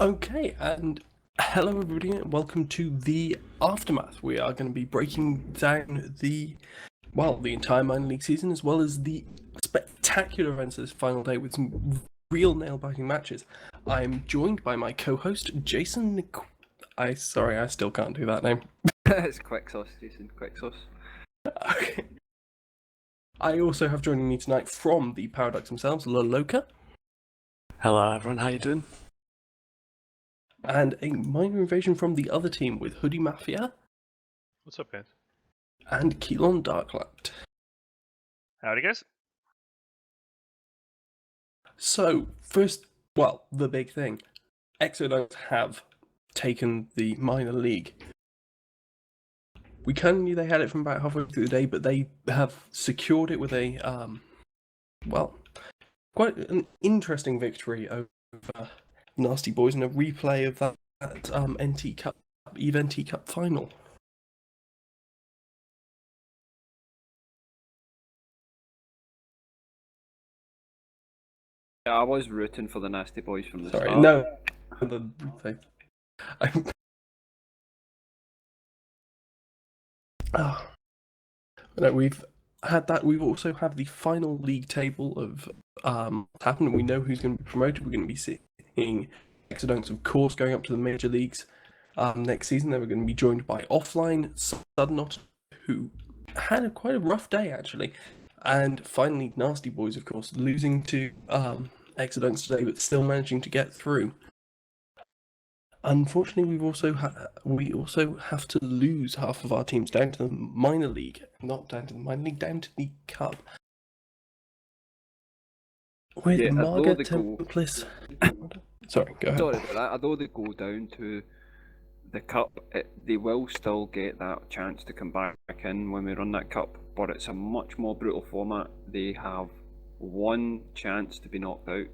Okay, and hello everybody, and welcome to the Aftermath. We are going to be breaking down the entire minor league season, as well as the spectacular events of this final day with some real nail-biting matches. I'm joined by my co-host, Jason I still can't do that name. It's quick sauce, Jason. Quick sauce. Okay. I also have joining me tonight from the Paradox themselves, Loloka. Hello everyone, how you doing? And a minor invasion from the other team with Hoodie Mafia. What's up, guys? And Keelon Darklight. Howdy, guys. So, first, the big thing. Exodus have taken the minor league. We kind of knew they had it from about halfway through the day, but they have secured it with a, quite an interesting victory over Nasty Boys in a replay of that EVE NT Cup final. Yeah, I was rooting for the Nasty Boys from the Sorry, start. no, the replay. No, we've had that. We've also had the final league table of happened. We know who's going to be promoted. We're going to be seeing Exodunks, of course, going up to the major leagues next season. They were going to be joined by Offline, Sudnot, who had quite a rough day actually, and finally Nasty Boys, of course, losing to Exodunks today, but still managing to get through. Unfortunately, we also have to lose half of our teams down to the minor league, not down to the minor league, down to the cup. With Yeah, Marga Templis. Sorry, go ahead. Sorry about that. Although they go down to the cup, they will still get that chance to come back in when we run that cup. But it's a much more brutal format. They have one chance to be knocked out,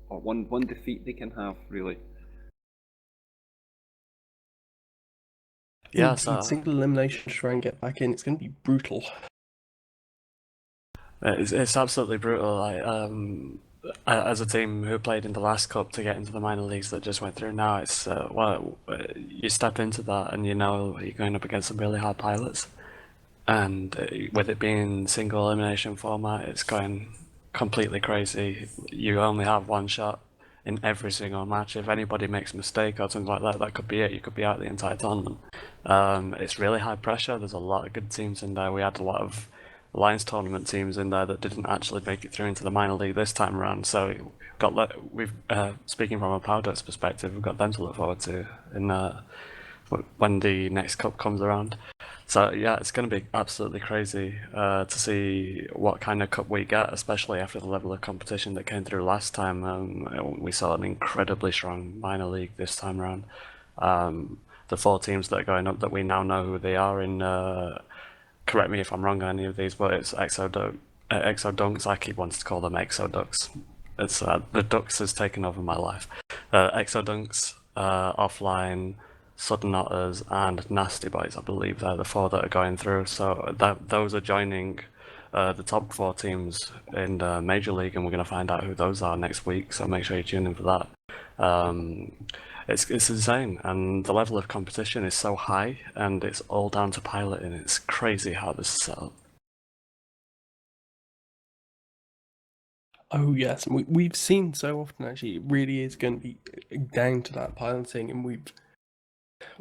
or one defeat they can have, really. Yeah, single elimination to try and get back in. It's going to be brutal. It's absolutely brutal. As a team who played in the last cup to get into the minor leagues that just went through now, it's you step into that and you know you're going up against some really hard pilots, and with it being single elimination format, it's going completely crazy. You only have one shot in every single match. If anybody makes a mistake or something like that, that could be it. You could be out the entire tournament. It's really high pressure. There's a lot of good teams in there. We had a lot of Alliance tournament teams in there that didn't actually make it through into the minor league this time around. So we've speaking from a Paradox perspective, we've got them to look forward to in when the next cup comes around. So yeah, it's going to be absolutely crazy to see what kind of cup we get, especially after the level of competition that came through last time. We saw an incredibly strong minor league this time around. The 4 teams that are going up that we now know who they are in. Correct me if I'm wrong on any of these, but it's Exodunks. I keep wanting to call them Exoducks. It's the Ducks has taken over my life. Exodunks, Offline, Sudden Otters, and Nasty Boys. I believe they're the 4 that are going through. So those are joining the top 4 teams in the Major League, and we're going to find out who those are next week. So make sure you tune in for that. It's insane, and the level of competition is so high, and it's all down to piloting. It's crazy how this is set up. Oh yes, we've seen so often actually. It really is going to be down to that piloting, and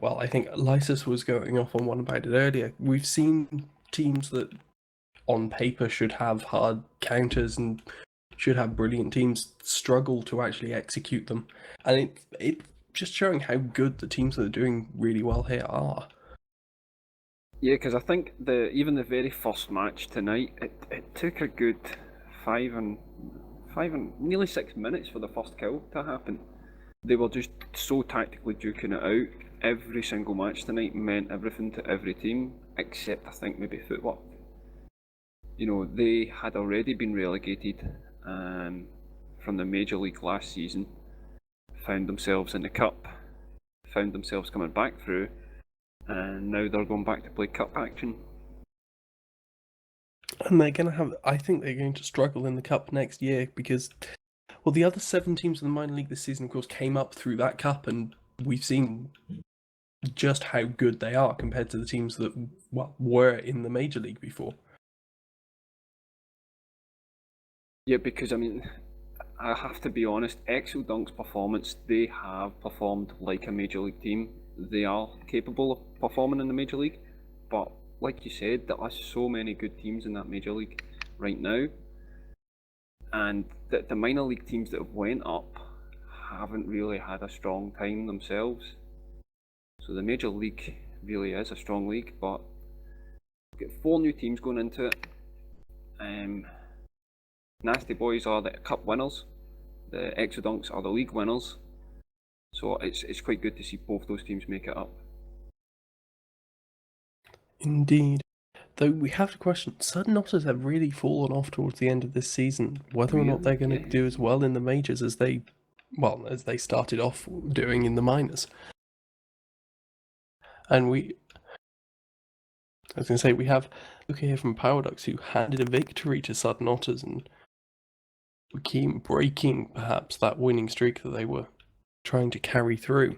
I think Lysis was going off on one about it earlier. We've seen teams that on paper should have hard counters and should have brilliant teams struggle to actually execute them, and it's just showing how good the teams that are doing really well here are. Yeah, because I think even the very first match tonight, it took a good five and nearly 6 minutes for the first kill to happen. They were just so tactically duking it out. Every single match tonight meant everything to every team, except I think maybe Footwork. You know, they had already been relegated from the Major League last season, found themselves in the Cup, found themselves coming back through, and now they're going back to play Cup action. And they're going to I think they're going to struggle in the Cup next year because Well, the other 7 teams in the minor league this season, of course, came up through that cup, and we've seen just how good they are compared to the teams that were in the major league before. Yeah, because I mean, I have to be honest, Excel Dunk's performance, they have performed like a major league team. They are capable of performing in the major league, but like you said, there are so many good teams in that major league right now, and the minor league teams that have went up haven't really had a strong time themselves. So the major league really is a strong league, but we've got 4 new teams going into it. Nasty Boys are the cup winners. The Exodunks are the league winners. So it's quite good to see both those teams make it up. Indeed. Though we have to question, Sudden Otters have really fallen off towards the end of this season. Whether or not they're going to do as well in the majors as they started off doing in the minors. And I was going to say, we have look here from Power Ducks, who handed a victory to Sudden Otters and became breaking perhaps that winning streak that they were trying to carry through.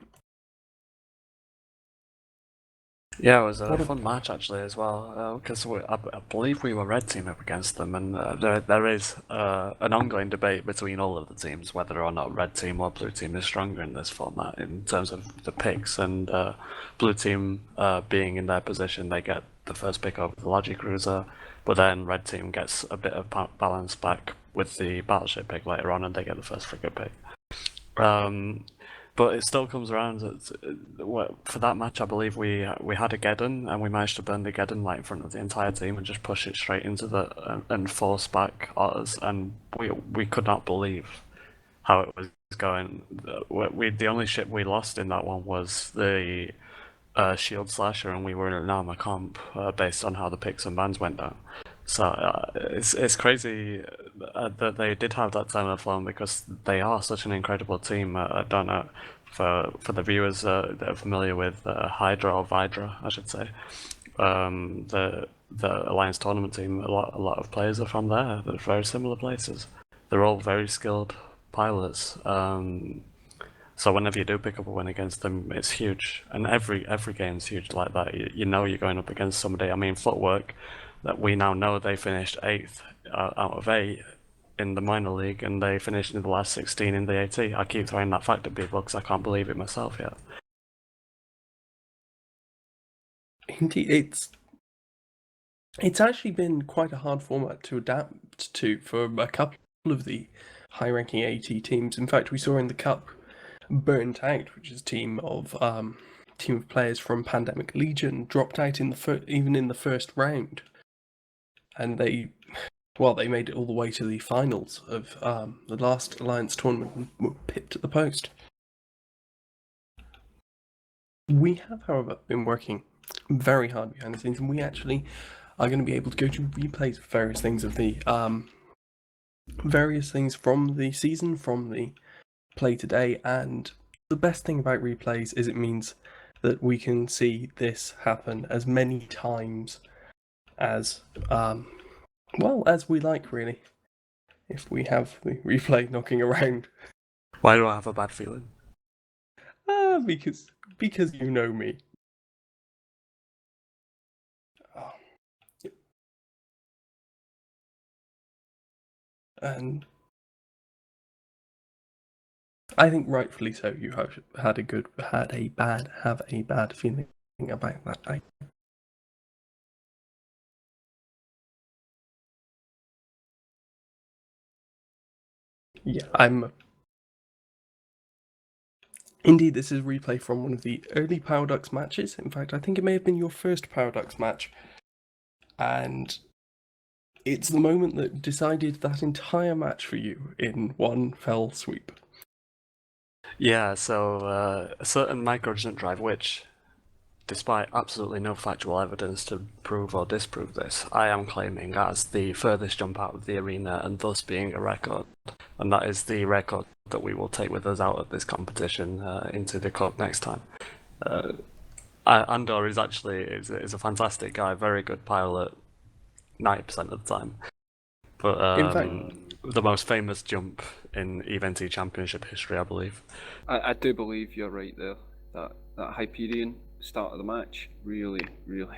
Yeah, it was a fun match actually as well, because I believe we were red team up against them, and there is an ongoing debate between all of the teams whether or not red team or blue team is stronger in this format in terms of the picks, and blue team being in their position, they get the first pick over the Logic Cruiser, but then red team gets a bit of balance back with the Battleship pick later on, and they get the first frigate pick. But it still comes around. For that match, I believe we had a Geddon, and we managed to burn the Geddon right in front of the entire team and just push it straight into and force back Otters, and we could not believe how it was going. The only ship we lost in that one was the Shield Slasher, and we were in an armor comp based on how the picks and bans went down. So it's crazy that they did have that time of loan, because they are such an incredible team. I don't know for the viewers that are familiar with Hydra or Vidra, I should say. The Alliance tournament team, a lot of players are from there. They're very similar places. They're all very skilled pilots. So whenever you do pick up a win against them, it's huge, and every game's huge like that. You know you're going up against somebody. I mean, Footwork, that we now know they finished 8th out of 8 in the minor league, and they finished in the last 16 in the AT. I keep throwing that fact at people because I can't believe it myself yet. Indeed, it's actually been quite a hard format to adapt to for a couple of the high-ranking AT teams. In fact, we saw in the Cup Burnt Out, which is a team of players from Pandemic Legion, dropped out even in the first round, and they made it all the way to the finals of the last Alliance tournament and were pipped at the post. We have, however, been working very hard behind the scenes, and we actually are going to be able to go to replays of various things from the season, from the play today, and the best thing about replays is it means that we can see this happen as many times as as we like, really, if we have the replay knocking around. Why do I have a bad feeling? Because you know me. And I think rightfully so. You have have a bad feeling about that. Indeed, this is a replay from one of the early Power Ducks matches. In fact, I think it may have been your first Power Ducks match. And it's the moment that decided that entire match for you in one fell sweep. Yeah, so a certain micro-urgent drive, which, despite absolutely no factual evidence to prove or disprove this, I am claiming as the furthest jump out of the arena, and thus being a record. And that is the record that we will take with us out of this competition into the cup next time. Andor is a fantastic guy, very good pilot, 90% of the time. But in fact, the most famous jump in Event Championship history, I believe. I do believe you're right there. That Hyperion start of the match really, really.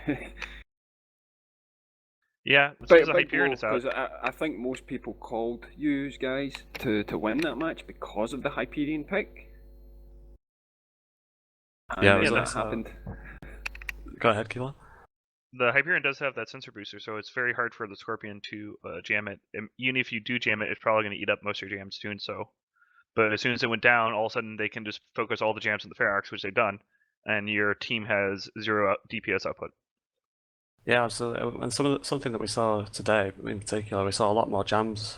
Yeah, as soon as the Big Hyperion blow, is out, because I think most people called you guys to win that match because of the Hyperion pick. And Yeah, then it was that also... happened. Go ahead, Keelan. the Hyperion does have that sensor booster, so it's very hard for the Scorpion to jam it. And even if you do jam it, it's probably going to eat up most of your jams doing so. But as soon as it went down, all of a sudden they can just focus all the jams on the Ferox, which they've done, and your team has 0 DPS output. Yeah, absolutely. And something that we saw today, in particular, we saw a lot more jams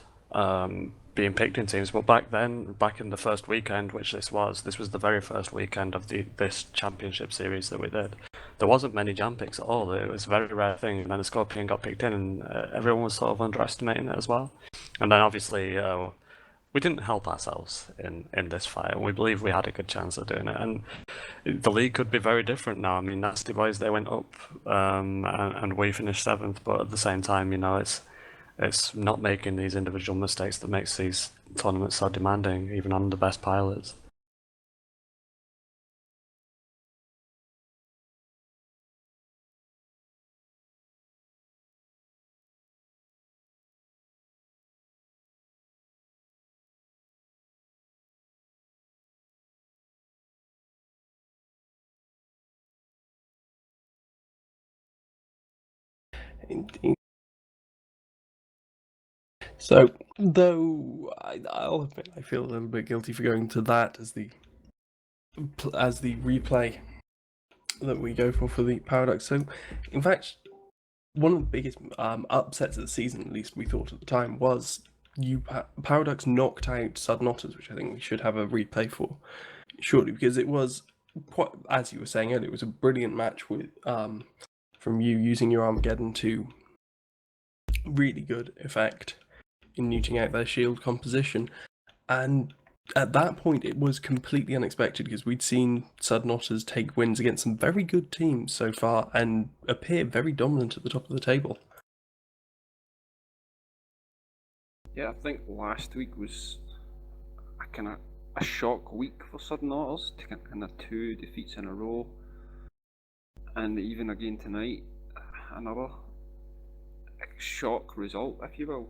being picked in teams. But back then, back in the first weekend, which this was the very first weekend of this championship series that we did. There wasn't many jam picks at all. It was a very rare thing. And then the Scorpion got picked in, and everyone was sort of underestimating it as well. And then obviously, we didn't help ourselves in this fight, and we believe we had a good chance of doing it. And the league could be very different now. I mean, Nasty Boys, they went up, and we finished 7th, but at the same time, it's not making these individual mistakes that makes these tournaments so demanding, even on the best pilots. So, though I'll admit I feel a little bit guilty for going to that as the replay that we go for the Paradox. So, in fact, one of the biggest upsets of the season, at least we thought at the time, was Paradox knocked out Sudden Otters, which I think we should have a replay for shortly, because it was quite, as you were saying earlier, it was a brilliant match with from you using your Armageddon to really good effect in neuting out their shield composition. And at that point, it was completely unexpected because we'd seen Sudden Otters take wins against some very good teams so far and appear very dominant at the top of the table. Yeah, I think last week was a shock week for Sudden Otters to kind of 2 defeats in a row, and even again tonight, another shock result, if you will.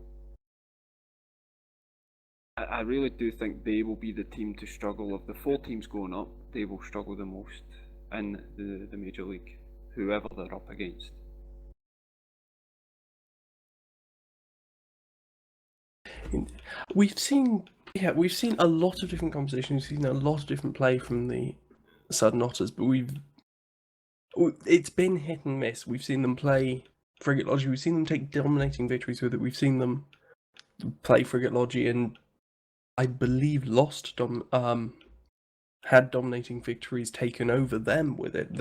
I really do think they will be the team to struggle. Of the 4 teams going up, they will struggle the most in the Major League, whoever they're up against. We've seen a lot of different compositions. We've seen a lot of different play from the Sudden Otters, but it's been hit and miss. We've seen them play Frigate Logi. We've seen them take dominating victories with it. We've seen them play Frigate Logi and I believe had dominating victories taken over them with it.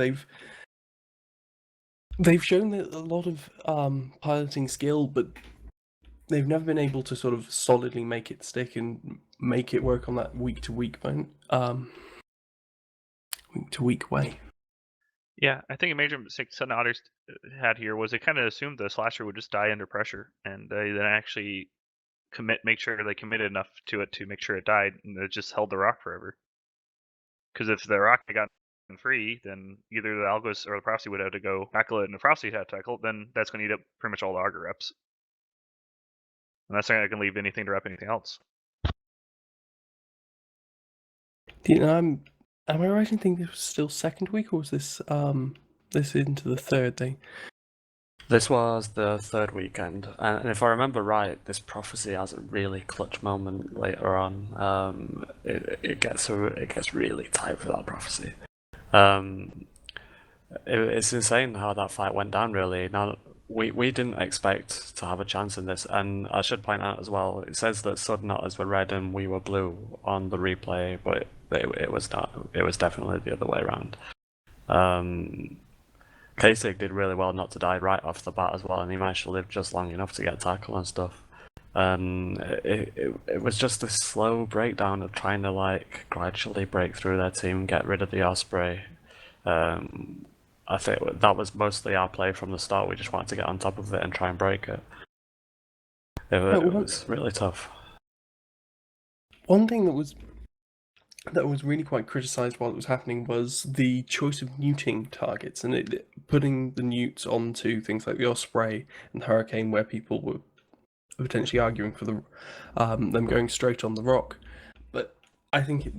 They've shown a lot of piloting skill, but they've never been able to sort of solidly make it stick and make it work on that week to week way. Yeah, I think a major mistake Sudden Otters had here was they kind of assumed the Slasher would just die under pressure, and they then actually make sure they committed enough to it to make sure it died, and it just held the rock forever. Because if the rock had gotten free, then either the Algos or the Prophecy would have to go tackle it, and the Prophecy had to tackle it, then that's going to eat up pretty much all the Augur reps. And that's not going to leave anything to rep anything else. Am I right in thinking this was still second week, or was this into the third day? This was the 3rd weekend, and if I remember right, this Prophecy has a really clutch moment later on. It gets really tight for that Prophecy. It's insane how that fight went down. Really, now we didn't expect to have a chance in this, and I should point out as well. It says that Sudden Otters were red and we were blue on the replay, but it was not. It was definitely the other way around. Kasich did really well not to die right off the bat as well, and he managed to live just long enough to get a tackle and stuff. And it was just this slow breakdown of trying to like gradually break through their team, get rid of the Osprey. I think that was mostly our play from the start. We just wanted to get on top of it and try and break it. It was really tough. one thing that was really quite criticised while it was happening was the choice of neuting targets and putting the newts onto things like the Osprey and the Hurricane, where people were potentially arguing for them going straight on the rock. But I think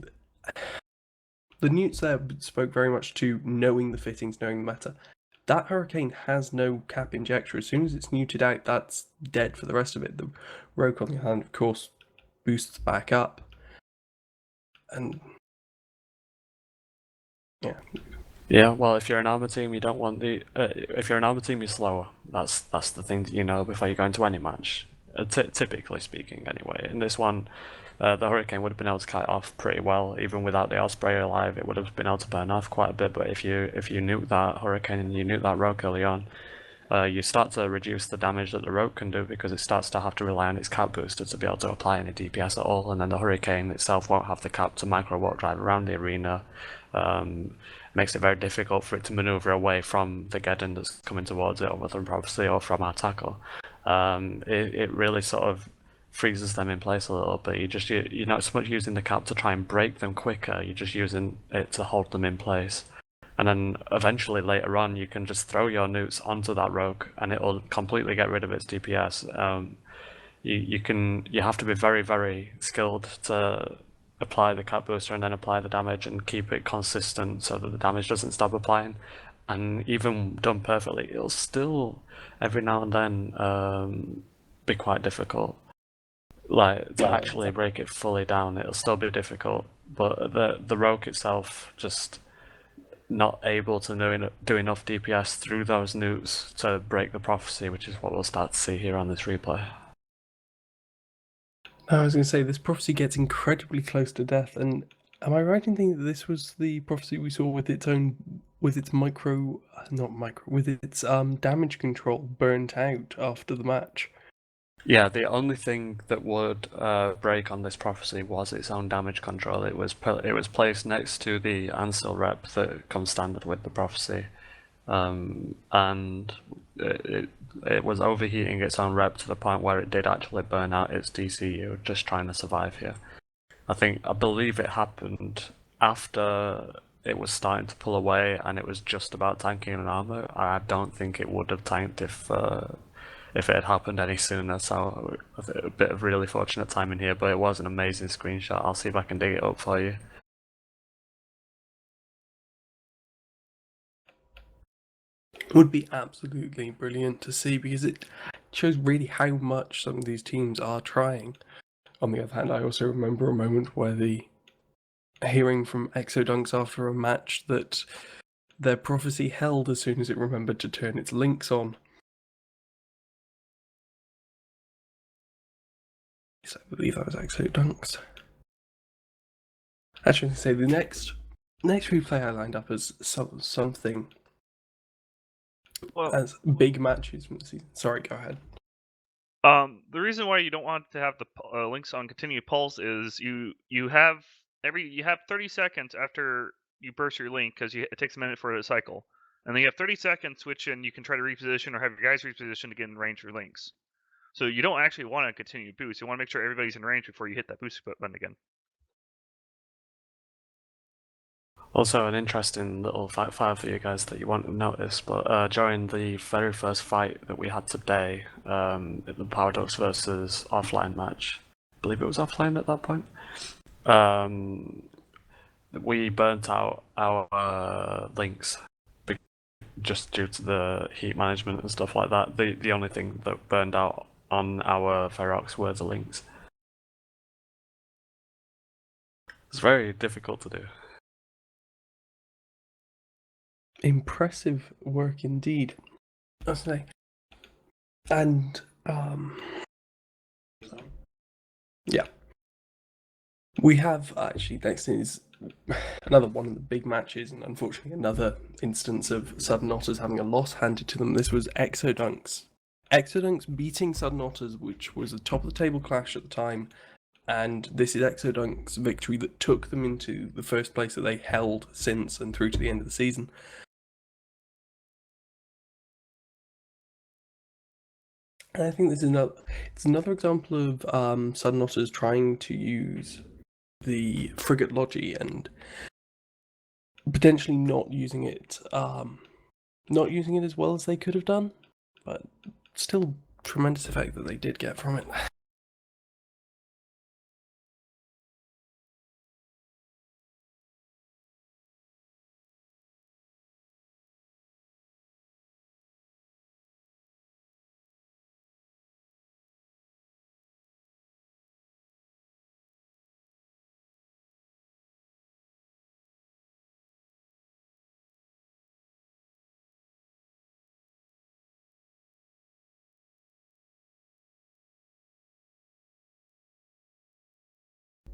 the newts there spoke very much to knowing the fittings, knowing the meta. That Hurricane has no cap injector. As soon as it's neuted out, that's dead for the rest of it. The Rogue, on the other hand, of course, boosts back up. And yeah. Yeah, well, if you're an armor team, you don't want the. If you're an armor team, you're slower. That's the thing that you know before you go into any match. Typically speaking, anyway. In this one, the Hurricane would have been able to kite off pretty well, even without the Osprey alive. It would have been able to burn off quite a bit. But if you nuke that Hurricane and you nuke that Rogue early on, you start to reduce the damage that the Rogue can do, because it starts to have to rely on its cap booster to be able to apply any DPS at all, and then the Hurricane itself won't have the cap to micro warp drive around the arena. Makes it very difficult for it to maneuver away from the Geddon that's coming towards it, or Wuthering Prophecy, or from our tackle. It really sort of freezes them in place a little bit. You're not so much using the cap to try and break them quicker, you're just using it to hold them in place. And then eventually later on, you can just throw your newts onto that Rogue, and it'll completely get rid of its DPS. You have to be very, very skilled to apply the cap booster and then apply the damage and keep it consistent so that the damage doesn't stop applying. And even done perfectly, it'll still every now and then be quite difficult. Like to actually break it fully down, it'll still be difficult. But the Rogue itself just not able to do enough DPS through those newts to break the prophecy, which is what we'll start to see here on this replay. I was going to say, this prophecy gets incredibly close to death, and am I right in thinking that this was the prophecy we saw with its damage control burnt out after the match? Yeah, the only thing that would break on this prophecy was its own damage control. It was placed next to the Ansil rep that comes standard with the prophecy, and it was overheating its own rep to the point where it did actually burn out its DCU just trying to survive here. I believe it happened after it was starting to pull away and it was just about tanking an armor. I don't think it would have tanked if it had happened any sooner, so a bit of really fortunate timing here, but it was an amazing screenshot. I'll see if I can dig it up for you. It would be absolutely brilliant to see, because it shows really how much some of these teams are trying. On the other hand, I also remember a moment where hearing from Exodunks after a match that their prophecy held as soon as it remembered to turn its links on. So I believe that was Exodunks. Actually, say the next replay I lined up as something as big matches from the season. Sorry, go ahead. The reason why you don't want to have the links on continued pulse is you have 30 seconds after you burst your link, because it takes a minute for it to cycle, and then you have 30 seconds which you can try to reposition or have your guys reposition to get in range for links. So you don't actually want to continue boost. You want to make sure everybody's in range before you hit that boost button again. Also, an interesting little fact file for you guys that you won't have noticed, but during the very first fight that we had today, the Paradox versus Offline match, I believe it was offline at that point, we burnt out our links just due to the heat management and stuff like that. The only thing that burned out on our Ferox were the links. It's very difficult to do. Impressive work indeed, I'll say. And yeah, we have actually next is another one of the big matches, and unfortunately another instance of Sudden Otters having a loss handed to them. This was Exodunks beating Sudden Otters, which was a top of the table clash at the time, and this is Exodunks' victory that took them into the first place that they held since and through to the end of the season. And I think this is another example of Sudden Otters trying to use the frigate logi and potentially not using it as well as they could have done, but still tremendous effect that they did get from it.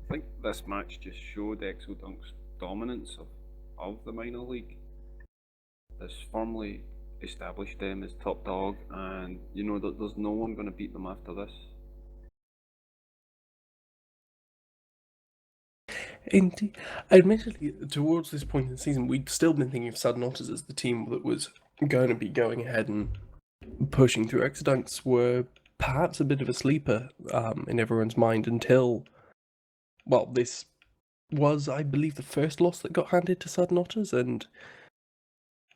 I think this match just showed Exodunk's dominance of the minor league. This firmly established them as top dog, and you know that there's no one going to beat them after this. Indeed. Admittedly, towards this point in the season, we'd still been thinking of Sudden Otters as the team that was going to be going ahead and pushing through. Exodunks were perhaps a bit of a sleeper in everyone's mind until, well, this was, I believe, the first loss that got handed to Sudden Otters, and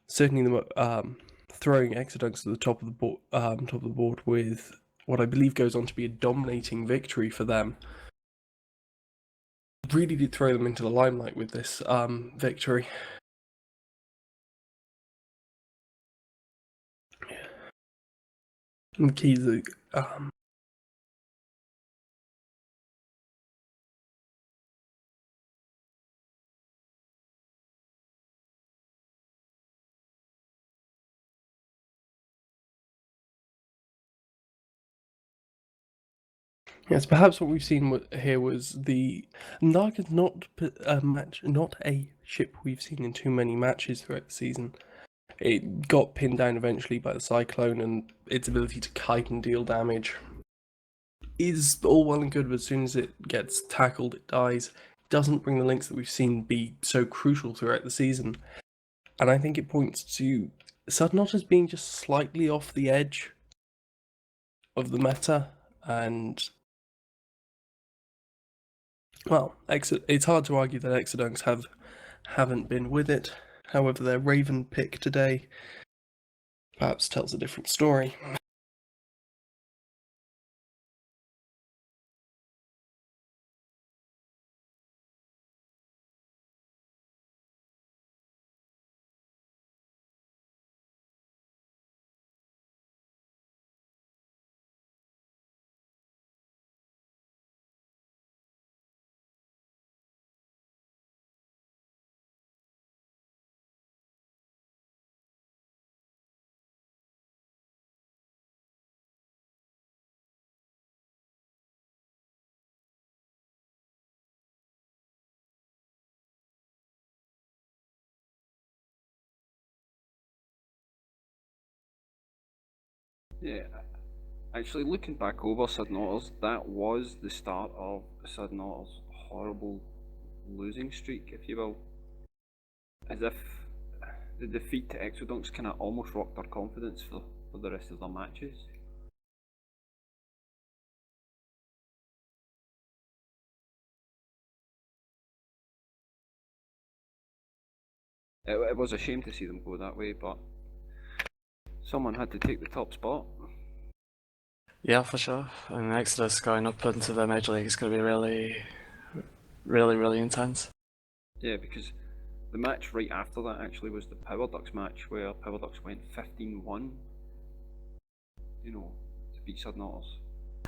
certainly them throwing Exodunks to the top of the board with what I believe goes on to be a dominating victory for them. Really did throw them into the limelight with this victory. And Keys, yes, perhaps what we've seen here was the Naga's not a match, not a ship we've seen in too many matches throughout the season. It got pinned down eventually by the Cyclone, and its ability to kite and deal damage is all well and good, but as soon as it gets tackled, it dies. It doesn't bring the links that we've seen be so crucial throughout the season. And I think it points to Sudden Otters being just slightly off the edge of the meta, and well, it's hard to argue that Exodunks haven't been with it. However, their Raven pick today perhaps tells a different story. Yeah, actually, looking back over Sudden Otters, that was the start of Sudden Otters' horrible losing streak, if you will. As if the defeat to Exodunks kind of almost rocked their confidence for the rest of their matches. It was a shame to see them go that way, but someone had to take the top spot. Yeah, for sure. And Exodus going up into the Major League is going to be really, really, really intense. Yeah, because the match right after that actually was the Power Ducks match, where Power Ducks went 15-1, you know, to beat Sudden Otters.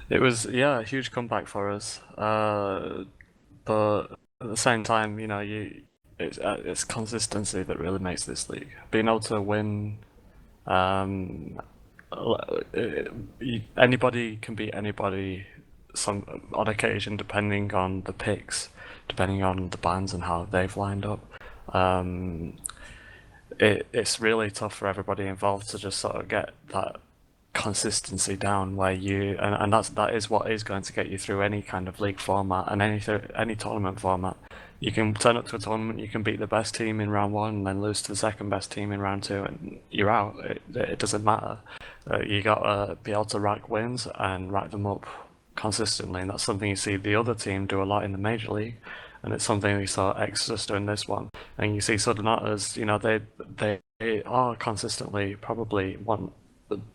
It was, yeah, a huge comeback for us. But at the same time, you know, it's consistency that really makes this league. Being able to win, anybody can beat anybody on occasion, depending on the picks, depending on the bands and how they've lined up. It's really tough for everybody involved to just sort of get that consistency down where and that is what is going to get you through any kind of league format and any tournament format. You can turn up to a tournament, you can beat the best team in round one and then lose to the second best team in round two, and you're out. It doesn't matter. You gotta be able to rack wins and rack them up consistently, and that's something you see the other team do a lot in the Major League. and it's something we saw Exodus doing this one. And you see Southern Otters, they are consistently probably one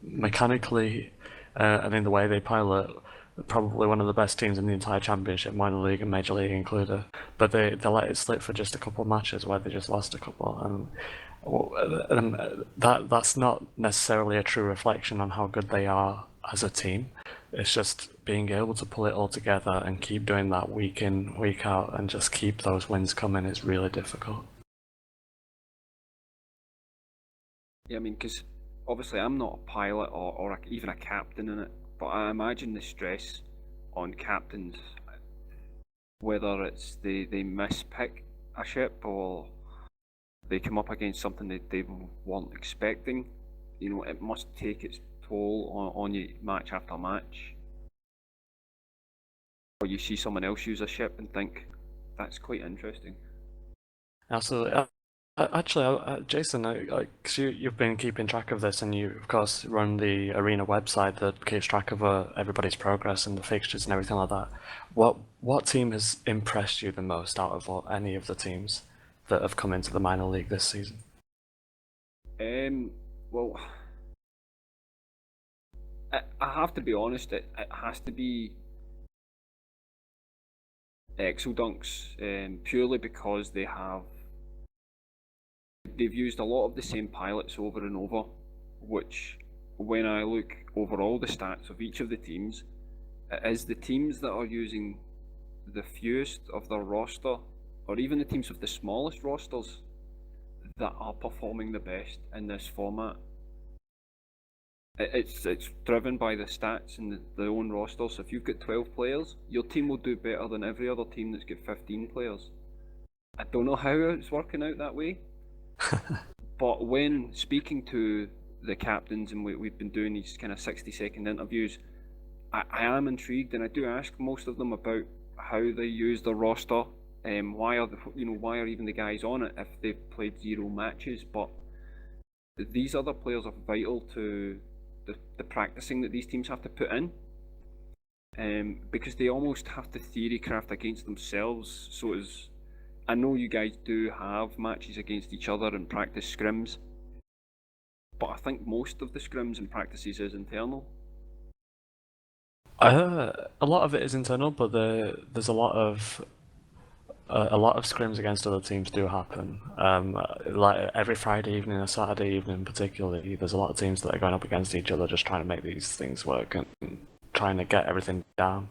mechanically and in the way they pilot, probably one of the best teams in the entire championship, minor league and major league included. But they let it slip for just a couple of matches where they just lost a couple, and that's not necessarily a true reflection on how good they are as a team. It's just being able to pull it all together and keep doing that week in, week out, and just keep those wins coming is really difficult. Yeah, I mean, because obviously I'm not a pilot or even a captain in it, but I imagine the stress on captains, whether it's they mispick a ship or they come up against something that they weren't expecting. It must take its toll on you match after match. Or you see someone else use a ship and think, that's quite interesting. Absolutely. Actually, Jason, cause you've been keeping track of this, and you, of course, run the Arena website that keeps track of everybody's progress and the fixtures and everything like that. What team has impressed you the most out of any of the teams that have come into the minor league this season? Well, I have to be honest. It has to be Exodunks, purely because they've used a lot of the same pilots over and over, which, when I look over all the stats of each of the teams, it is the teams that are using the fewest of their roster, or even the teams with the smallest rosters, that are performing the best in this format. It's driven by the stats and the own roster. So if you've got 12 players, your team will do better than every other team that's got 15 players. I don't know how it's working out that way. But when speaking to the captains, and we've been doing these kind of 60-second interviews, I am intrigued, and I do ask most of them about how they use their roster. Why are even the guys on it if they've played 0 matches? But these other players are vital to the practicing that these teams have to put in, because they almost have to theory craft against themselves. So I know you guys do have matches against each other and practice scrims, but I think most of the scrims and practices is internal. A lot of it is internal, but there's a lot of scrims against other teams do happen. Like every Friday evening or Saturday evening, particularly, there's a lot of teams that are going up against each other, just trying to make these things work and trying to get everything down.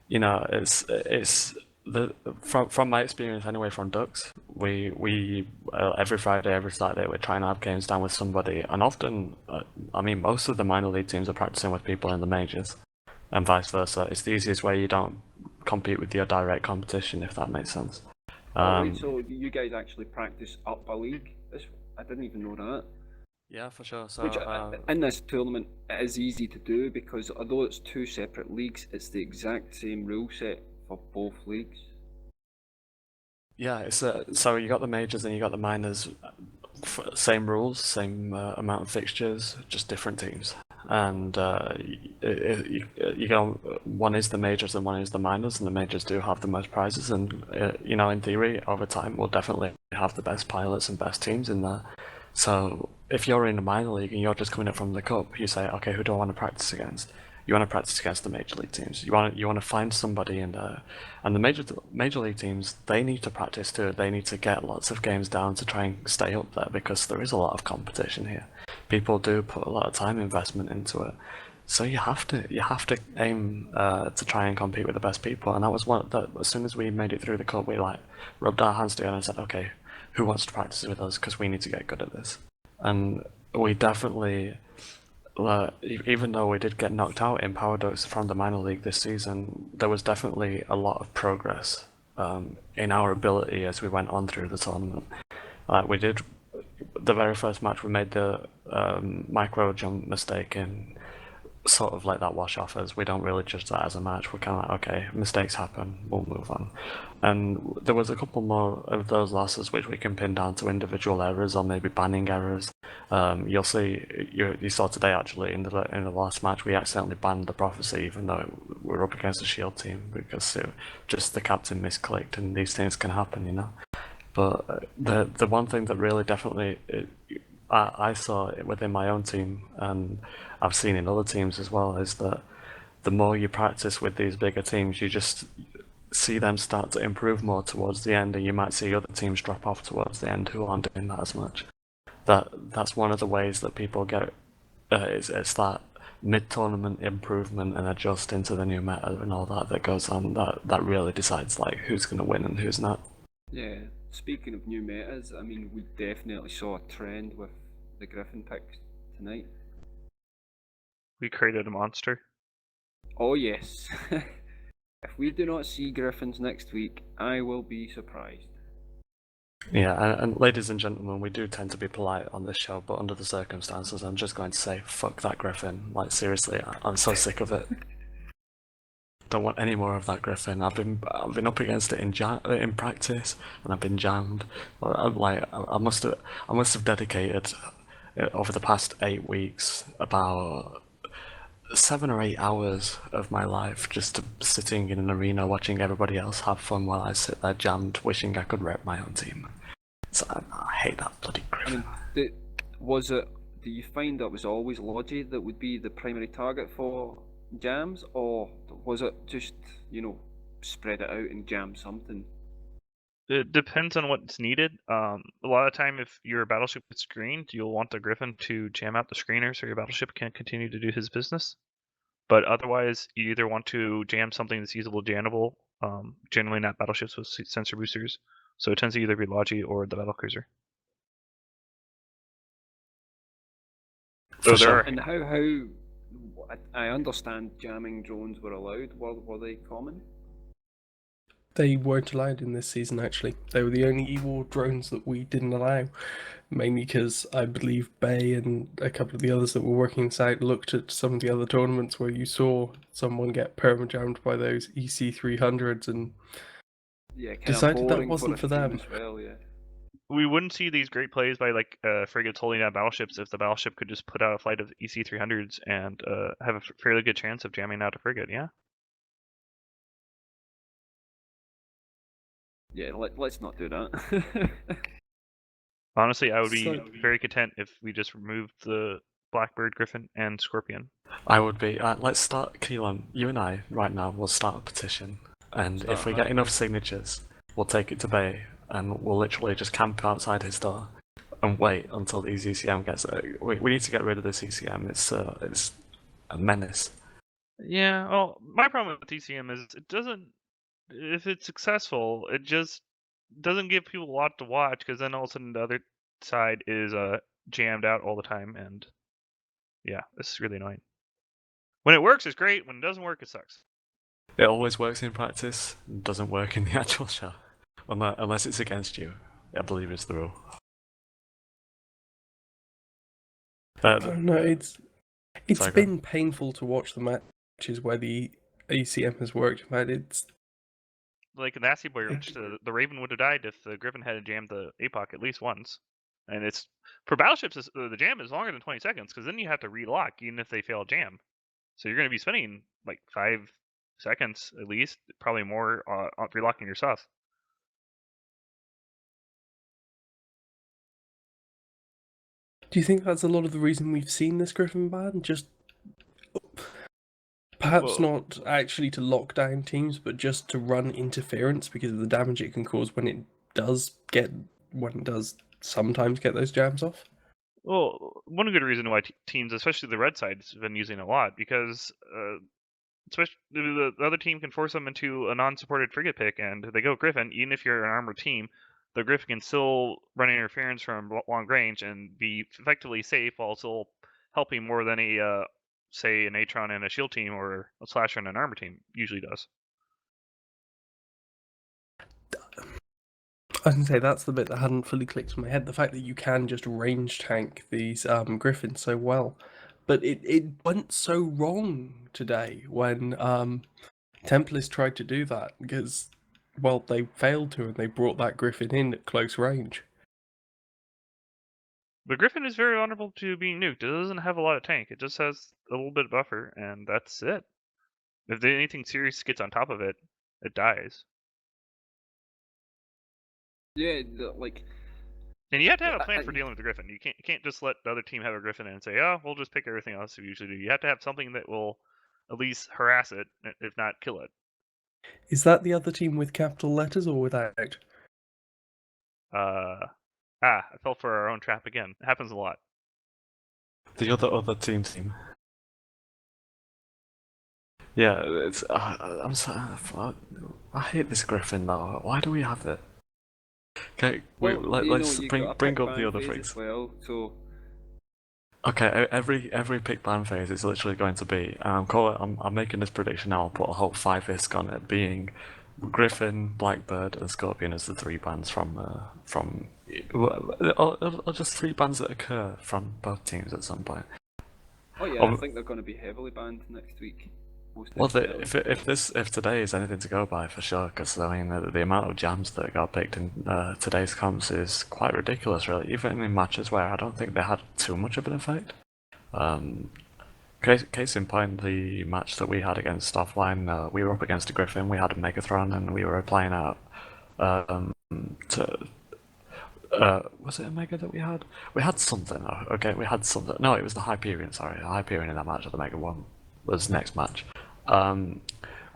It's from my experience anyway, from Ducks, we every Friday, every Saturday, we're trying to have games down with somebody, and often, most of the minor league teams are practicing with people in the majors, and vice versa. It's the easiest way. You don't compete with your direct competition, if that makes sense. Right, so you guys actually practice up a league? I didn't even know that. Yeah, for sure. So Which in this tournament it is easy to do, because although it's 2 separate leagues, it's the exact same rule set for both leagues. yeah, it's so you got the majors and you got the minors, same rules, same amount of fixtures, just different teams. And one is the majors and one is the minors, and the majors do have the most prizes. And in theory, over time, we'll definitely have the best pilots and best teams in there. So if you're in a minor league and you're just coming up from the cup, you say, okay, who do I want to practice against? You want to practice against the major league teams. You want to find somebody in there, and the major league teams, they need to practice too. They need to get lots of games down to try and stay up there, because there is a lot of competition here. People do put a lot of time investment into it, so you have to aim to try and compete with the best people. And that was one that, as soon as we made it through the cup, we rubbed our hands together and said, okay, who wants to practice with us, because we need to get good at this. And we definitely, even though we did get knocked out in Power Ducks from the minor league this season, there was definitely a lot of progress in our ability as we went on through the tournament. We did the very first match, we made the micro jump mistake in sort of let that wash off us. We don't really judge that as a match. We're kind of like, okay, mistakes happen, we'll move on. And there was a couple more of those losses which we can pin down to individual errors or maybe banning errors. You'll see, you saw today actually in the last match, we accidentally banned the Prophecy even though we were up against a Shield team because just the captain misclicked, and these things can happen, you know. But the one thing that really definitely I saw it within my own team, and I've seen in other teams as well, is that the more you practice with these bigger teams, you just see them start to improve more towards the end, and you might see other teams drop off towards the end who aren't doing that as much. That's one of the ways that people get it's that mid-tournament improvement and adjust into the new meta and all that goes on that really decides like who's going to win and who's not. Yeah, speaking of new metas, I mean, we definitely saw a trend with the Griffin picks tonight. We created a monster. Oh yes. If we do not see Griffins next week, I will be surprised. Yeah, and ladies and gentlemen, we do tend to be polite on this show, but under the circumstances, I'm just going to say, fuck that Griffin. Like, seriously, I'm so sick of it. Don't want any more of that Griffin. I've been up against it in practice, and I've been jammed. I must have dedicated over the past 8 weeks about 7 or 8 hours of my life just to sitting in an arena watching everybody else have fun while I sit there jammed, wishing I could rep my own team. So I hate that bloody I Griffin. mean, do you find that was always Logi that would be the primary target for jams, or was it just, spread it out and jam something? It depends on what's needed. A lot of time, if your battleship gets screened, you'll want the Griffin to jam out the screener so your battleship can continue to do his business. But otherwise, you either want to jam something that's usable, jammable. Generally not battleships with sensor boosters, so it tends to either be Logi or the battlecruiser. For So sure. there are And how I understand jamming drones were allowed. Were they common? They weren't allowed in this season, actually. They were the only E-War drones that we didn't allow, mainly because I believe Bay and a couple of the others that were working inside looked at some of the other tournaments where you saw someone get perma-jammed by those EC300s and Yeah, kind decided of that boring wasn't a for team them. as well. Yeah. we wouldn't see these great plays by like frigates holding down battleships if the battleship could just put out a flight of EC300s and have a fairly good chance of jamming out a frigate. Yeah. Yeah, let's not do that. Honestly, I would be So- very content if we just removed the Blackbird, Griffin, and Scorpion. I would be. Let's start, Keelan. You and I right now will start a petition, and Start if we a get hashtag. enough signatures, we'll take it to Bay, and we'll literally just camp outside his door and wait until the ECM gets there. We need to get rid of this ECM. It's a menace. Yeah. Well, my problem with TCM is it doesn't. If it's successful, it just doesn't give people a lot to watch because then all of a sudden the other side is jammed out all the time, and yeah, this is really annoying. When it works, it's great. When it doesn't work, it sucks. It always works in practice, doesn't work in the actual show, unless it's against you. I believe it's the rule. No, it's Sorry, go been painful to watch the matches where the ACM has worked, but it's Like in the Nasty Boy Ranch, the Raven would have died if the Griffin had jammed the APOC at least once. And it's for battleships, the jam is longer than 20 seconds because then you have to relock even if they fail a jam. So you're going to be spending like 5 seconds at least, probably more, on relocking your stuff. Do you think that's a lot of the reason we've seen this Griffin ban? Just perhaps Well- not actually to lock down teams, but just to run interference because of the damage it can cause when it does sometimes get those jams off? Well, one good reason why teams, especially the red side, have been using it a lot because especially the other team can force them into a non-supported frigate pick, and they go Griffin. Even if you're an armored team, the Griffin can still run interference from long range and be effectively safe while still helping more than a say an Atron and a shield team or a slasher and an armor team usually does. I was gonna say that's the bit that hadn't fully clicked in my head. The fact that you can just range tank these Griffins so well. But it went so wrong today when Templars tried to do that because, well, they failed to, and they brought that Griffin in at close range. The Griffin is very vulnerable to being nuked. It doesn't have a lot of tank. It just has a little bit of buffer, and that's it. If anything serious gets on top of it, it dies. Yeah, like. And you have to have a plan I- for dealing with the Griffin. You can't just let the other team have a Griffin and say, "Oh, we'll just pick everything else we usually do." You have to have something that will at least harass it, if not kill it. Is that the other team with capital letters or without? I fell for our own trap again. It happens a lot. The other team. Yeah, it's. I'm so. I hate this Griffin though. Why do we have it? Okay, Well, let's you bring got a bring pick up the ban other phase things. as well, so. Okay, every pick ban phase is literally going to be. I'm making this prediction now. I'll put a whole 5 ISK on it, being Griffin, Blackbird, and Scorpion as the 3 bans or just 3 bans that occur from both teams at some point. Oh yeah, I think they're going to be heavily banned next week. Well, if today is anything to go by, for sure, because I mean the amount of jams that got picked in today's comps is quite ridiculous, really. Even in matches where I don't think they had too much of an effect. Case in point, the match that we had against Offline, we were up against a Griffin. We had a Megathron, and we were applying out was it a Mega that we had? We had something. Okay, we had something. No, it was the Hyperion. Sorry, the Hyperion in that match. Or the Mega one was next match.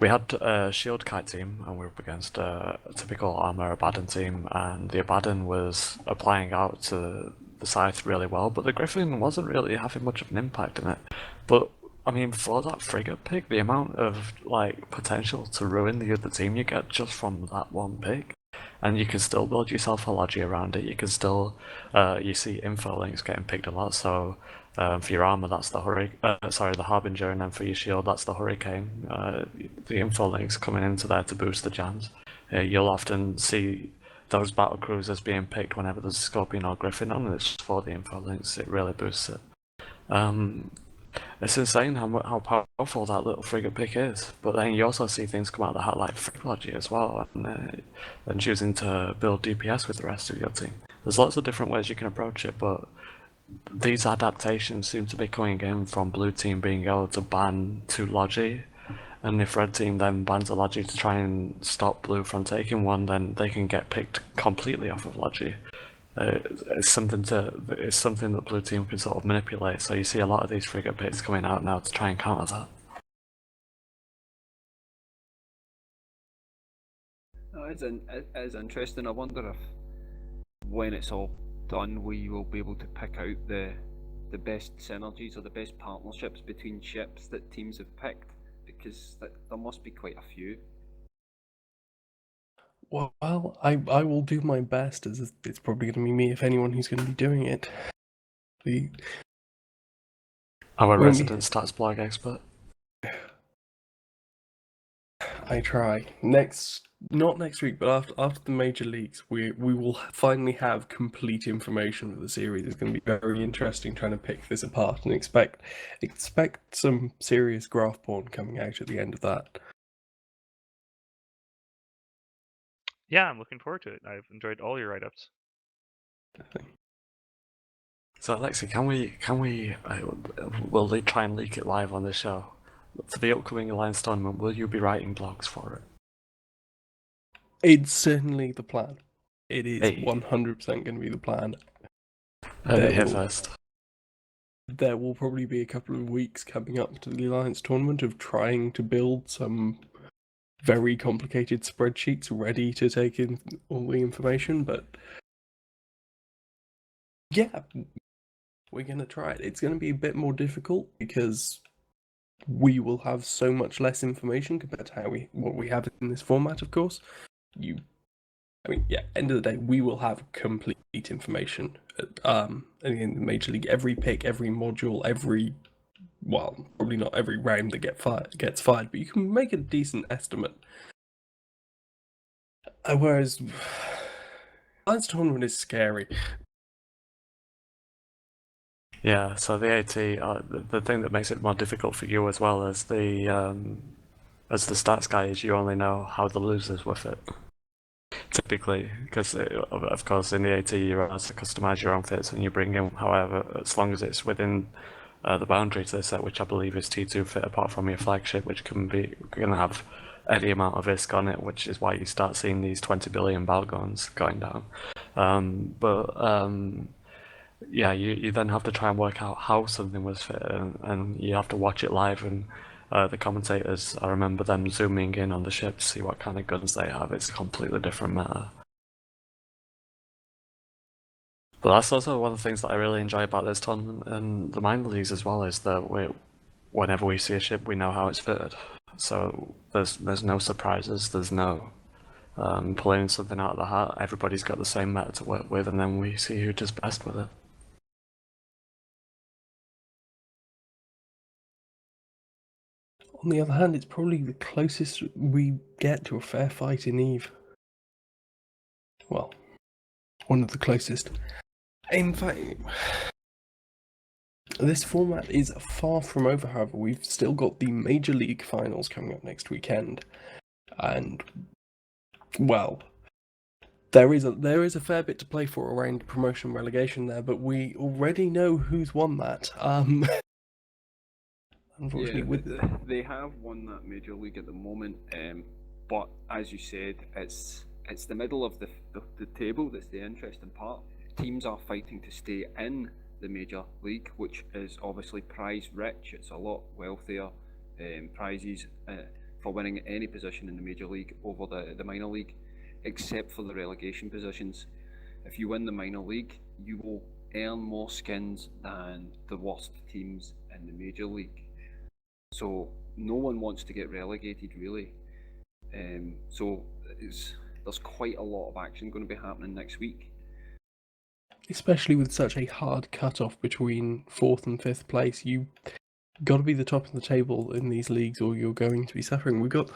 We had a Shield Kite team, and we were up against a typical Armor Abaddon team, and the Abaddon was applying out to the Scythe really well, but the Griffin wasn't really having much of an impact in it. But I mean, for that frigate pick, the amount of like potential to ruin the other team you get just from that one pick, and you can still build yourself a logi around it. You can still, you see info links getting picked a lot. So for your armor, that's the the Harbinger, and then for your shield, that's the Hurricane. The info links coming into there to boost the jams. You'll often see those battle cruisers being picked whenever there's a Scorpion or Griffin on, and it's just for the info links. It really boosts it. It's insane how powerful that little frigate pick is. But then you also see things come out of the hat like Frigate Logi as well, and choosing to build DPS with the rest of your team. There's lots of different ways you can approach it, but these adaptations seem to be coming in from blue team being able to ban 2 Logi, and if red team then bans a Logi to try and stop blue from taking one, then they can get picked completely off of Logi. It's something that blue team can sort of manipulate. So you see a lot of these frigate picks coming out now to try and counter that. No, it is interesting. I wonder if when it's all done, we will be able to pick out the best synergies or the best partnerships between ships that teams have picked, because there must be quite a few. Well, I will do my best, as it's probably going to be me, if anyone, who's going to be doing it. Our resident stats blog expert. I try. Not next week, but after the major leagues, we will finally have complete information for the series. It's going to be very interesting trying to pick this apart, and expect some serious graph porn coming out at the end of that. Yeah, I'm looking forward to it. I've enjoyed all your write-ups. So Aleksi, can we will they try and leak it live on the show? For the upcoming Alliance tournament, will you be writing blogs for it? It's certainly the plan. It is Hey. 100% going to be the plan. Here first. There will probably be a couple of weeks coming up to the Alliance tournament of trying to build some very complicated spreadsheets ready to take in all the information, but yeah, we're going to try it. It's going to be a bit more difficult because we will have so much less information compared to what we have in this format, of course. End of the day, we will have complete information. In the Major League, every pick, every module, probably not every round that gets fired, but you can make a decent estimate. Whereas, Alliance tournament is scary. Yeah, so the AT, the thing that makes it more difficult for you as well as the stats guy is you only know how the losers were fit. Typically, because of course in the AT you're allowed to customize your own fits and you bring in however, as long as it's within the boundaries they set, which I believe is T2 fit apart from your flagship, which can have any amount of ISK on it, which is why you start seeing these 20 billion Balgons going down. Yeah, you then have to try and work out how something was fit, and you have to watch it live. And the commentators, I remember them zooming in on the ship to see what kind of guns they have. It's a completely different matter. But that's also one of the things that I really enjoy about this tournament and the minor leagues as well, is that whenever we see a ship, we know how it's fitted. So there's no surprises. There's no pulling something out of the hat. Everybody's got the same meta to work with, and then we see who does best with it. On the other hand, it's probably the closest we get to a fair fight in EVE. Well, one of the closest. In fact, this format is far from over, however. We've still got the Major League finals coming up next weekend. And, well, there is a fair bit to play for around promotion relegation there, but we already know who's won that. Unfortunately, they have won that Major League at the moment, but as you said, it's the middle of the table that's the interesting part. Teams are fighting to stay in the Major League, which is obviously prize rich. It's a lot wealthier prizes for winning any position in the Major League over the minor league, except for the relegation positions. If you win the minor league, you will earn more skins than the worst teams in the Major League. So no one wants to get relegated, really. So there's quite a lot of action going to be happening next week. Especially with such a hard cut-off between 4th and 5th place, you got to be the top of the table in these leagues, or you're going to be suffering. We got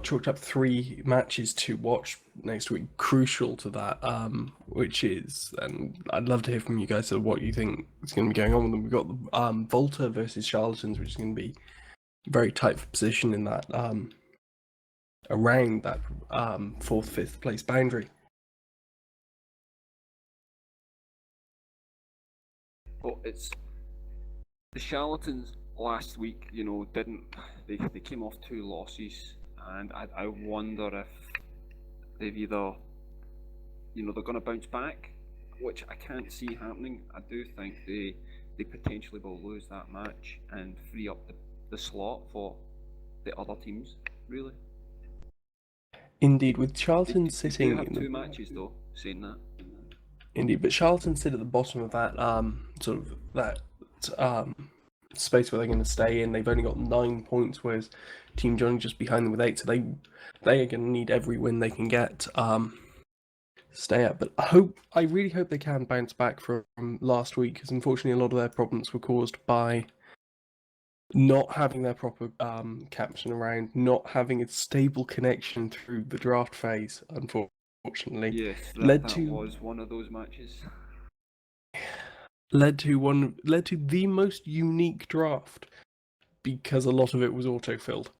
chalked up 3 matches to watch next week, crucial to that, which is, and I'd love to hear from you guys of what you think is going to be going on with them. We've got Volta versus Charlatans, which is going to be very tight for position in that, around that 4th, 5th place boundary. Well, it's the Charlatans last week, they came off 2 losses, and I wonder if they've either, they're going to bounce back, which I can't see happening. I do think they potentially will lose that match and free up the slot for the other teams, really. Indeed, with Charlton They sitting do have in 2 matches though, saying that. Indeed, but Charlton sit at the bottom of that space where they're going to stay in. They've only got 9 points, whereas Team Johnny just behind them with 8. So they are going to need every win they can get to stay up. But I really hope they can bounce back from last week, because unfortunately a lot of their problems were caused by not having their proper captain around, not having a stable connection through the draft phase, unfortunately. Yes, led that to was one of those matches. led to the most unique draft, because a lot of it was auto-filled.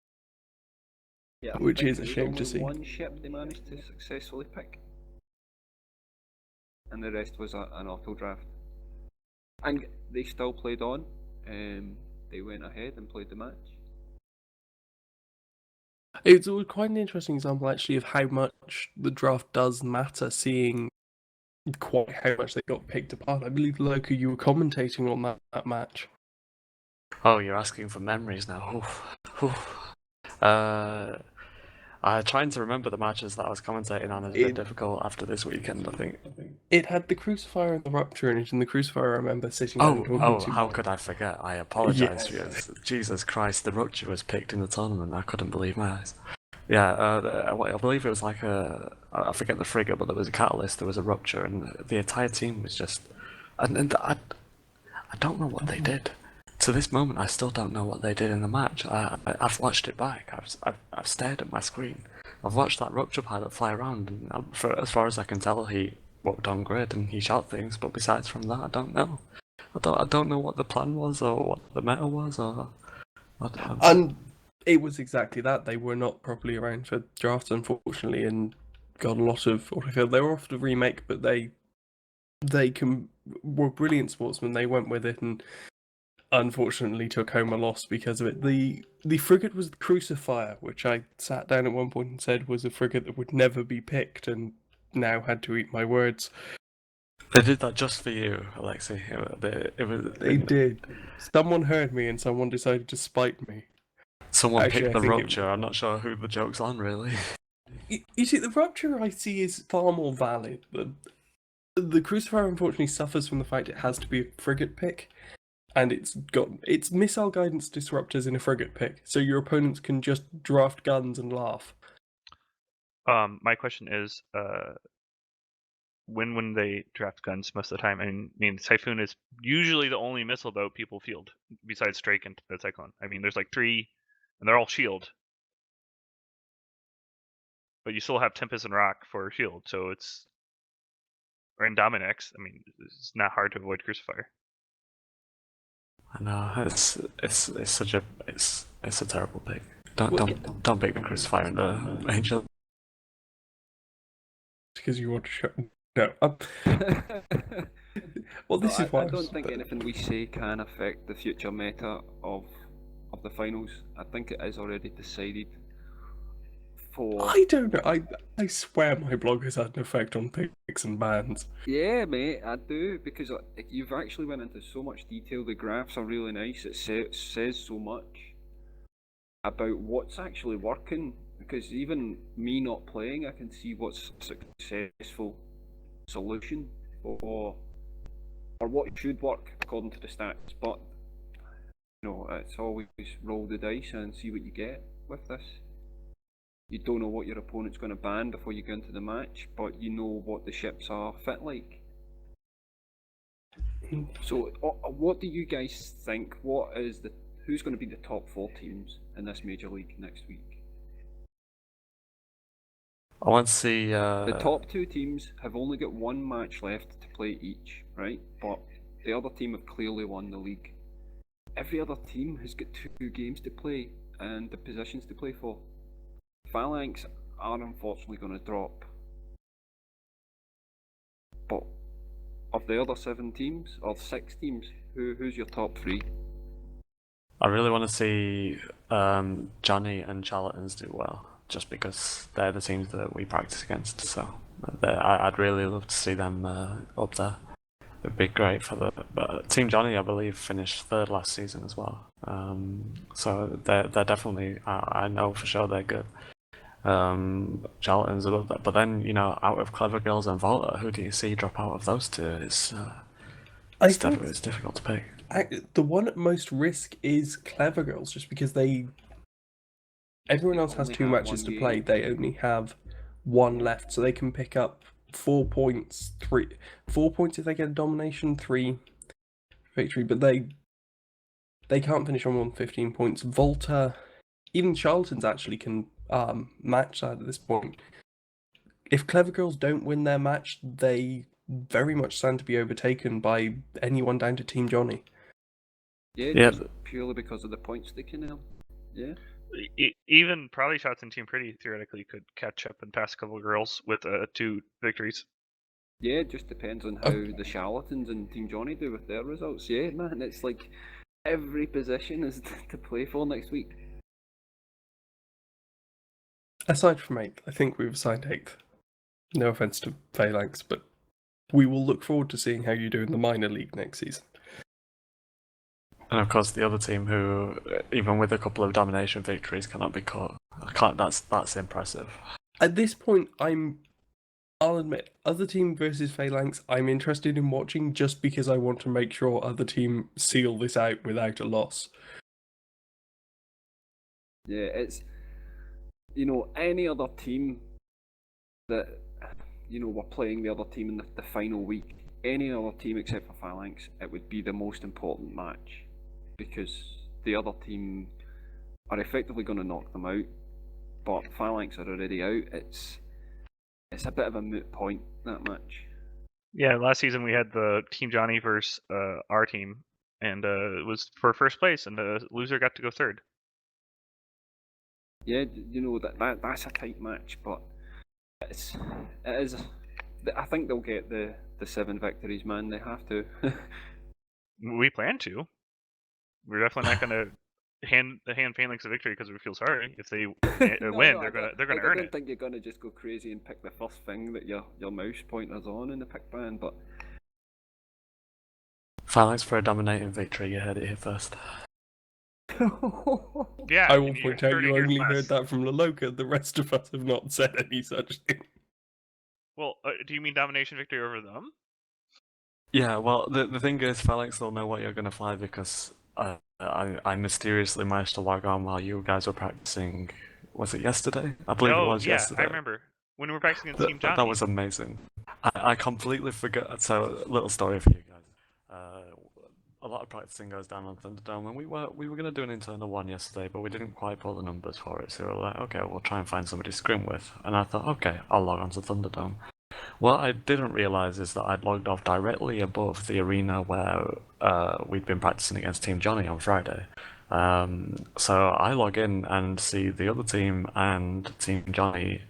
Yeah, I Which think is a there was shame only to see. one ship they managed to successfully pick, and the rest was an auto draft. And they still played on. They went ahead and played the match. It's quite an interesting example, actually, of how much the draft does matter, seeing quite how much they got picked apart. I believe, Loki, you were commentating on that match. Oh, you're asking for memories now. Oof. Oof. Trying to remember the matches that I was commentating on is a bit difficult after this weekend, I think. It had the Crucifier and the Rupture in it, and the Crucifier I remember sitting down and talking to. How could I forget? I apologise for you. Jesus Christ, the Rupture was picked in the tournament. I couldn't believe my eyes. Yeah, I believe it was like I forget the frigate, but there was a Catalyst, there was a Rupture, and the entire team was just... And I don't know what they did. To this moment, I still don't know what they did in the match. I've watched it back. I've stared at my screen. I've watched that Rupture pilot fly around, and as far as I can tell, he walked on grid and he shot things, but besides from that, I don't know. I don't know what the plan was or what the meta was or. And it was exactly that. They were not properly around for drafts, unfortunately, and got a lot of autofill. They were off the remake, but they were brilliant sportsmen. They went with it and unfortunately took home a loss because of it. The frigate was the Crucifier, which I sat down at one point and said was a frigate that would never be picked, and now had to eat my words. They did that just for you, Aleksi. They did. Someone heard me and someone decided to spite me. Someone Actually, picked I the think Rupture. I'm not sure who the joke's on, really. You see, the Rupture I see is far more valid. The Crucifier unfortunately suffers from the fact it has to be a frigate pick, and it's missile guidance disruptors in a frigate pick, so your opponents can just draft guns and laugh. My question is, when they draft guns most of the time, I mean, Typhoon is usually the only missile boat people field besides Drake and the Cyclone. I mean, there's like 3, and they're all shield, but you still have Tempest and Rock for shield, so it's or in Dominex. I mean, it's not hard to avoid Crucifier. I know it's such a it's a terrible pick. Don't pick the Crucifier in the Angel. Because you want to show. No. Well, this is why I don't think anything we say can affect the future meta of the finals. I think it is already decided. I don't know. I swear my blog has had an effect on picks and bans. Yeah, mate, I do, because you've actually went into so much detail. The graphs are really nice. It says so much about what's actually working. Because even me not playing, I can see what's a successful solution or what should work according to the stats. But it's always roll the dice and see what you get with this. You don't know what your opponent's going to ban before you go into the match, but you know what the ships are fit like. So, what do you guys think? Who's going to be the top 4 teams in this major league next week? I want to see. The top 2 teams have only got 1 match left to play each, right? But the other team have clearly won the league. Every other team has got 2 games to play and the positions to play for. Phalanx are unfortunately going to drop. But of the other 7 teams, or 6 teams, who's your top 3? I really want to see Johnny and Charlatans do well, just because they're the teams that we practice against. So I'd really love to see them up there. It'd be great for but Team Johnny, I believe, finished 3rd last season as well. So they're definitely, I know for sure they're good. Charlatans above that, but then out of Clever Girls and Volta, who do you see drop out of those 2? It's difficult to pick. The one at most risk is Clever Girls, just because everyone else has 2 matches to play. They only have 1 left, so they can pick up 4 points. 4 points if they get a domination, 3 victory, but they can't finish on 115 points. Volta, even Charlatans actually can match that at this point. If Clever Girls don't win their match, they very much stand to be overtaken by anyone down to Team Johnny. Yeah. Just purely because of the points they can earn. Yeah. Even probably Shots and Team Pretty theoretically could catch up and pass a couple of girls with 2 victories. Yeah, it just depends on how the Charlatans and Team Johnny do with their results. Yeah, man, it's like every position is to play for next week. Aside from 8th, I think we've assigned 8th. No offense to Phalanx, but we will look forward to seeing how you do in the minor league next season. And of course, the other team who, even with a couple of domination victories, cannot be caught. That's impressive. At this point, I'll admit, other team versus Phalanx, I'm interested in watching just because I want to make sure other team seal this out without a loss. Yeah, it's any other team that we're playing the other team in the final week. Any other team except for Phalanx, it would be the most important match, because the other team are effectively going to knock them out, but Phalanx are already out. It's a bit of a moot point, that match. Yeah, last season we had the Team Johnny versus our team, and it was for first place, and the loser got to go third. Yeah, you know that's a tight match, but it is. I think they'll get the 7 victories, man. They have to. We plan to. We're definitely not going to hand Phalanx a victory because we feel sorry. If they win, they're gonna I earn don't it. think you're gonna just go crazy and pick the first thing that your mouse pointer's on in the pick band, but Phalanx for a dominating victory. You heard it here first. Yeah, I will and you point out heard it you here only last. heard that from Laloka. The rest of us have not said any such thing. Well, do you mean domination victory over them? Yeah, well, the thing is, Phalanx will know what you're gonna fly because I mysteriously managed to log on while you guys were practicing. Was it yesterday? I believe it Oh, was yeah, yesterday. I remember. When we were practicing against Team Johnny. That was amazing. I completely forgot. So, little story for you guys. A lot of practicing goes down on Thunderdome, and we were gonna do an internal one yesterday, but we didn't quite pull the numbers for it. So we were like, okay, we'll try and find somebody to scrim with. And I thought, okay, I'll log on to Thunderdome. What I didn't realize is that I'd logged off directly above the arena where we'd been practicing against Team Johnny on Friday. So I log in and see the other team and Team Johnny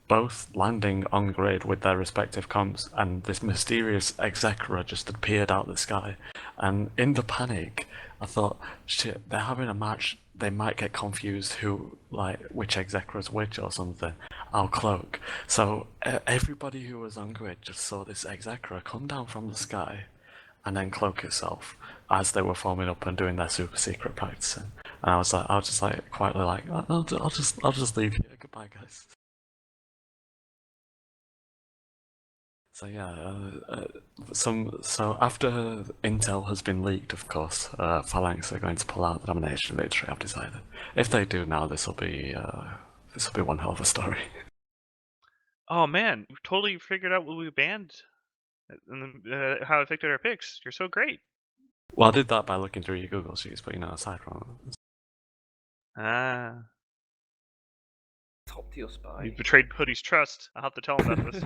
both landing on grid with their respective comps, and this mysterious Execra just appeared out of the sky. And in the panic, I thought, shit, they're having a match. They might get confused which Execra's which or something. I'll cloak. So everybody who was on grid just saw this Execra come down from the sky and then cloak itself as they were forming up and doing their super secret practicing. And I was just like quietly like, I'll just leave here. Goodbye, guys. So yeah, so after intel has been leaked, of course, Phalanx are going to pull out the domination victory. I've decided. If they do now, this will be one hell of a story. Oh man, we've totally figured out what we banned and how it affected our picks. You're so great. Well, I did that by looking through your Google Sheets, but aside from it. Ah, top tier spy. you betrayed Hoodie's trust. I'll have to tell him about this.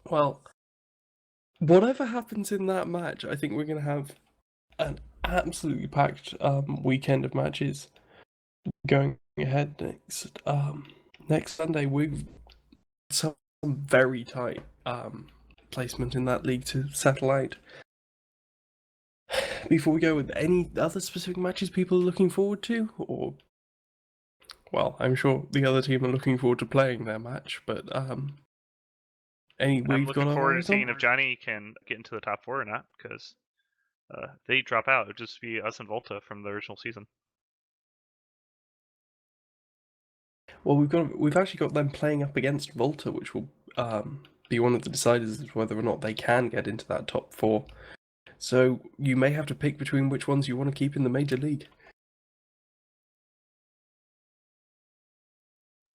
Well, whatever happens in that match, I think we're going to have an absolutely packed weekend of matches going ahead next Sunday. We've some very tight placement in that league to settle out. Before we go, with any other specific matches people are looking forward to, or well, I'm sure the other team are looking forward to playing their match, but any I'm we've looking got forward to on? seeing if Johnny can get into the top 4 or not, because if they drop out, it'll just be us and Volta from the original season. Well, we've actually got them playing up against Volta, which will be one of the deciders as whether or not they can get into that top 4. So you may have to pick between which ones you want to keep in the major league.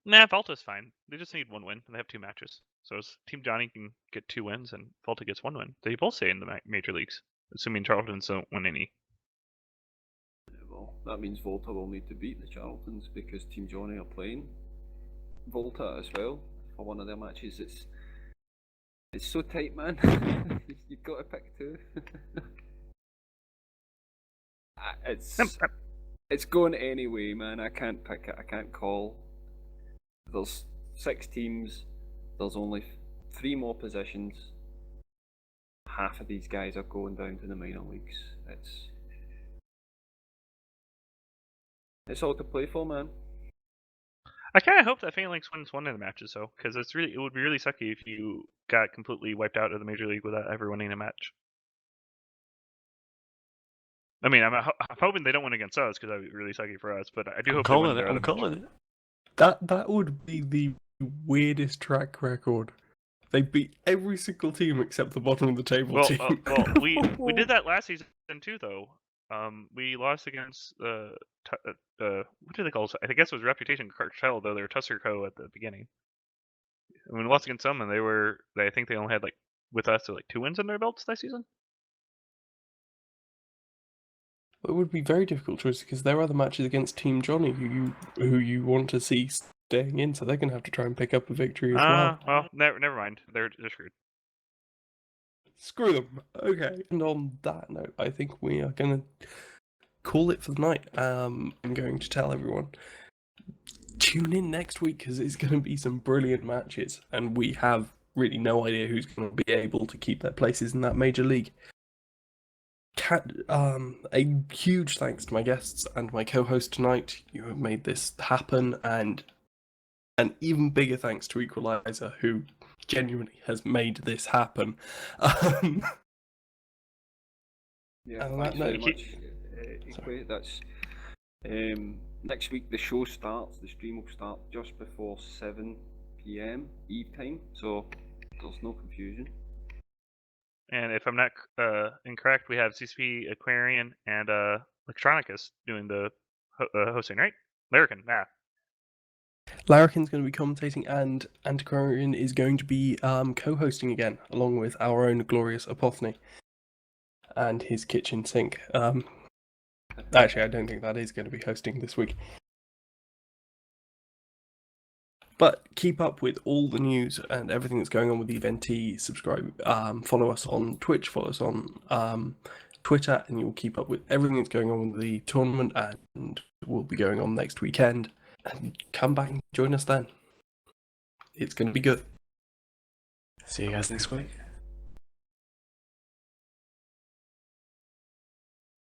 Nah, Volta's fine. They just need 1 win, and they have 2 matches. So Team Johnny can get 2 wins, and Volta gets 1 win. They both stay in the major leagues, assuming Charltons don't win any. Well, that means Volta will need to beat the Charltons because Team Johnny are playing Volta as well for one of their matches. It's so tight, man. You've got to pick 2. It's going anyway, man. I can't pick it. I can't call. There's 6 teams. There's only 3 more positions. Half of these guys are going down to the minor leagues. It's all to play for, man. I kind of hope that Phalanx wins 1 of the matches, though, because it would be really sucky if you got completely wiped out of the major league without ever winning a match. I mean, I'm hoping they don't win against us because that would be really sucky for us. But I do hope they win their other matches. That would be the weirdest track record. They beat every single team except the bottom of the table team. We did that last season too, though. We lost against what do they call it? I guess it was Reputation Cartel, though they were Tusker Co at the beginning. And we lost against them, and I think they only had with us 2 wins in their belts that season. It would be very difficult choice because there are other matches against Team Johnny who you want to see staying in, so they're going to have to try and pick up a victory as well. Well, never mind. They're screwed. Screw them. Okay, and on that note, I think we are going to call it for the night. I'm going to tell everyone, tune in next week because it's going to be some brilliant matches, and we have really no idea who's going to be able to keep their places in that major league. A huge thanks to my guests and my co-host tonight. You have made this happen, and an even bigger thanks to Equalizer, who genuinely has made this happen. Yeah, And thanks that very note- much. Equally, that's next week. The show starts. The stream will start just before 7 p.m. Eve time, so there's no confusion. And if I'm not incorrect, we have CCP, Aquarian, and Electronicus doing the hosting, right? Larrikin, yeah. Larrikin's going to be commentating, and Antiquarian is going to be co-hosting again, along with our own glorious Apophany and his kitchen sink. Actually, I don't think that is going to be hosting this week. But keep up with all the news and everything that's going on with the eventee. Subscribe, follow us on Twitch, follow us on Twitter, and you'll keep up with everything that's going on with the tournament and will be going on next weekend. And come back and join us then. It's going to be good. See you guys next week.